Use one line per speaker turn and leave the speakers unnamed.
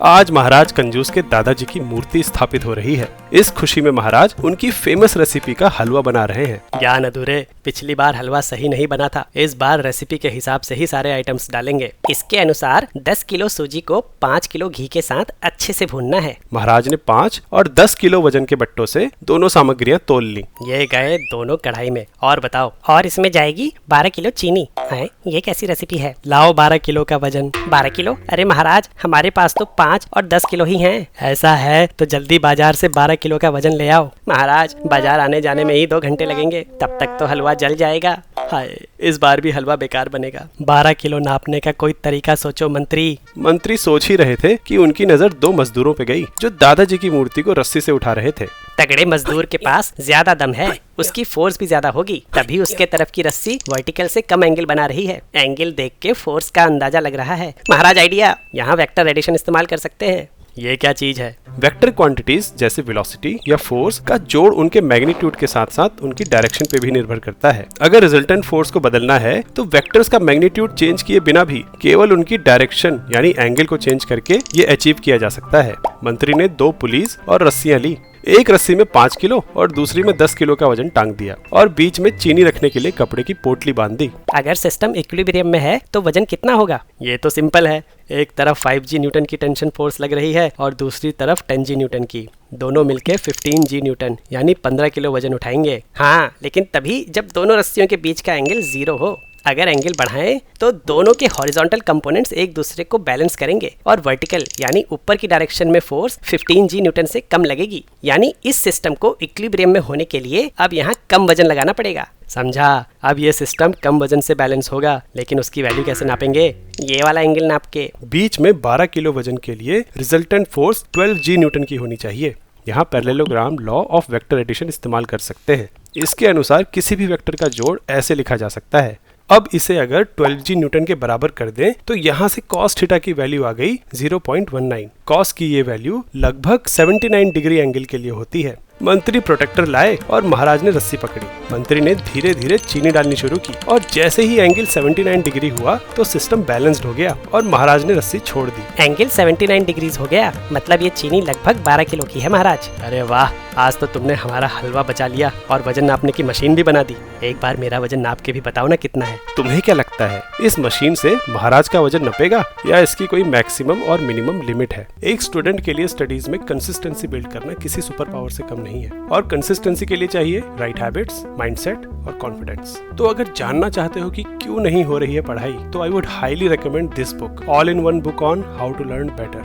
आज महाराज कंजूस के दादाजी की मूर्ति स्थापित हो रही है। इस खुशी में महाराज उनकी फेमस रेसिपी का हलवा बना रहे हैं।
ज्ञान अधूरे, पिछली बार हलवा सही नहीं बना था, इस बार रेसिपी के हिसाब से ही सारे आइटम्स डालेंगे। इसके अनुसार 10 किलो सूजी को 5 किलो घी के साथ अच्छे से भूनना है।
महाराज ने 5 और 10 किलो वजन के बट्टों से दोनों सामग्रियां तोल ली।
ये गए दोनों कढ़ाई में। और बताओ, और इसमें जाएगी 12 किलो चीनी। है ये कैसी रेसिपी है? लाओ 12 किलो का वजन। 12 किलो? अरे महाराज, हमारे पास तो 5 और 10 किलो ही हैं। ऐसा है तो जल्दी बाजार से 12 किलो का वजन ले आओ। महाराज, बाजार आने जाने में ही 2 घंटे लगेंगे, तब तक तो हलवा जल जाएगा। हाय, इस बार भी हलवा बेकार बनेगा। 12 किलो नापने का कोई तरीका सोचो मंत्री।
मंत्री सोच ही रहे थे कि उनकी नजर 2 मजदूरों पे गई जो दादाजी की मूर्ति को रस्सी से उठा रहे थे।
तगड़े मजदूर के पास ज्यादा दम है, उसकी फोर्स भी ज्यादा होगी, तभी उसके तरफ की रस्सी वर्टिकल से कम एंगल बना रही है। एंगल देख के फोर्स का अंदाजा लग रहा है। महाराज आइडिया, यहाँ वेक्टर एडिशन इस्तेमाल कर सकते हैं। ये क्या चीज है?
वेक्टर क्वांटिटीज जैसे वेलोसिटी या फोर्स का जोड़ उनके मैग्नीट्यूड के साथ साथ उनकी डायरेक्शन पे भी निर्भर करता है। अगर रिजल्टेंट फोर्स को बदलना है तो वेक्टर्स का मैग्नीट्यूड चेंज किए बिना भी केवल उनकी डायरेक्शन यानी एंगल को चेंज करके ये अचीव किया जा सकता है। मंत्री ने 2 पुलीज और रस्सियां ली। एक रस्सी में 5 किलो और दूसरी में 10 किलो का वजन टांग दिया और बीच में चीनी रखने के लिए कपड़े की पोटली बांध दी।
अगर सिस्टम इक्विलिब्रियम में है तो वजन कितना होगा? ये तो सिंपल है। एक तरफ 5G न्यूटन की टेंशन फोर्स लग रही है और दूसरी तरफ 10G न्यूटन की। दोनों मिलके 15G न्यूटन यानी 15 किलो वजन उठाएंगे। हाँ, लेकिन तभी जब दोनों रस्सियों के बीच का एंगल 0 हो। अगर एंगल बढ़ाएं तो दोनों के हॉरिजॉन्टल कंपोनेंट्स एक दूसरे को बैलेंस करेंगे और वर्टिकल यानी ऊपर की डायरेक्शन में फोर्स 15G न्यूटन से कम लगेगी। यानी इस सिस्टम को इक्विलिब्रियम में होने के लिए अब यहाँ कम वजन लगाना पड़ेगा। समझा? अब ये सिस्टम कम वजन से बैलेंस होगा, लेकिन उसकी वैल्यू कैसे नापेंगे? ये वाला एंगल नाप के।
बीच में 12 किलो वजन के लिए रिजल्टेंट फोर्स 12G न्यूटन की होनी चाहिए। यहाँ parallelogram law of vector addition इस्तेमाल कर सकते हैं। इसके अनुसार किसी भी वेक्टर का जोड़ ऐसे लिखा जा सकता है। अब इसे अगर 12G न्यूटन के बराबर कर दें तो यहाँ से cos थीटा की वैल्यू आ गई 0.19। cos की ये वैल्यू लगभग 79 डिग्री एंगल के लिए होती है। मंत्री प्रोटेक्टर लाए और महाराज ने रस्सी पकड़ी। मंत्री ने धीरे धीरे चीनी डालनी शुरू की और जैसे ही एंगल 79 डिग्री हुआ तो सिस्टम बैलेंस्ड हो गया और महाराज ने रस्सी छोड़ दी।
एंगल 79 डिग्रीज हो गया, मतलब ये चीनी लगभग 12 किलो की है महाराज। अरे वाह, आज तो तुमने हमारा हलवा बचा लिया और वजन नापने की मशीन भी बना दी। एक बार मेरा वजन नाप के भी बताओ ना कितना है।
तुम्हें क्या लगता है, इस मशीन से महाराज का वजन नपेगा या इसकी कोई मैक्सिमम और मिनिमम लिमिट है? एक स्टूडेंट के लिए स्टडीज में कंसिस्टेंसी बिल्ड करना किसी सुपर पावर से कम नहीं है और कंसिस्टेंसी के लिए चाहिए राइट हैबिट्स, माइंडसेट और कॉन्फिडेंस। तो अगर जानना चाहते हो कि क्यों नहीं हो रही है पढ़ाई, तो I would highly recommend this book, all in one book on how to learn better.